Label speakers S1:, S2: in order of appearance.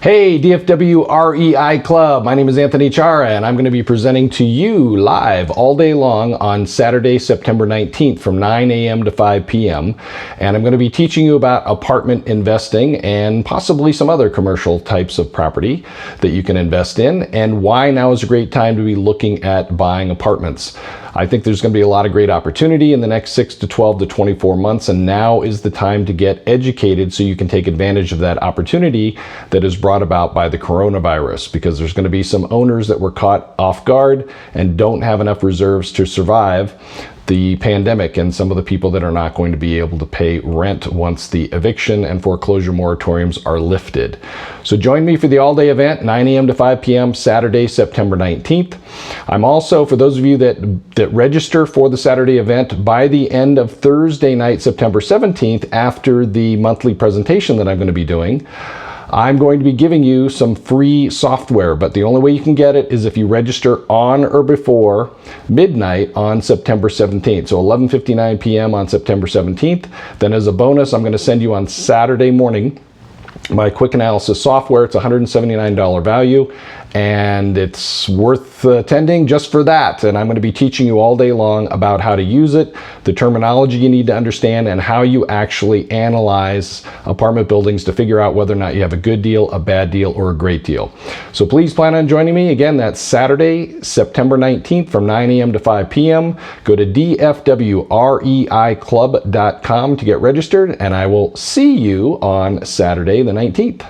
S1: Hey, DFW REI Club. My name is Anthony Chara, and I'm going to be presenting to you live all day long on Saturday, September 19th from 9 a.m. to 5 p.m. And I'm going to be teaching you about apartment investing and possibly some other commercial types of property that you can invest in, and why now is a great time to be looking at buying apartments. I think there's going to be a lot of great opportunity in the next 6 to 12 to 24 months, and now is the time to get educated so you can take advantage of that opportunity that is brought about by the coronavirus, because there's going to be some owners that were caught off guard and don't have enough reserves to survive the pandemic, and some of the people that are not going to be able to pay rent once the eviction and foreclosure moratoriums are lifted. So join me for the all-day event, 9 a.m. to 5 p.m. Saturday, September 19th. I'm also, for those of you that register for the Saturday event, by the end of Thursday night, September 17th, after the monthly presentation that I'm going to be doing, I'm going to be giving you some free software, but the only way you can get it is if you register on or before midnight on September 17th. So 11:59 p.m. on September 17th. Then as a bonus, I'm going to send you on Saturday morning my quick analysis software. It's $179 value, and it's worth attending just for that. And I'm going to be teaching you all day long about how to use it, the terminology you need to understand, and how you actually analyze apartment buildings to figure out whether or not you have a good deal, a bad deal, or a great deal. So please plan on joining me. Again, that's Saturday, September 19th from 9 a.m. to 5 p.m. Go to dfwreiclub.com to get registered, and I will see you on Saturday the 19th.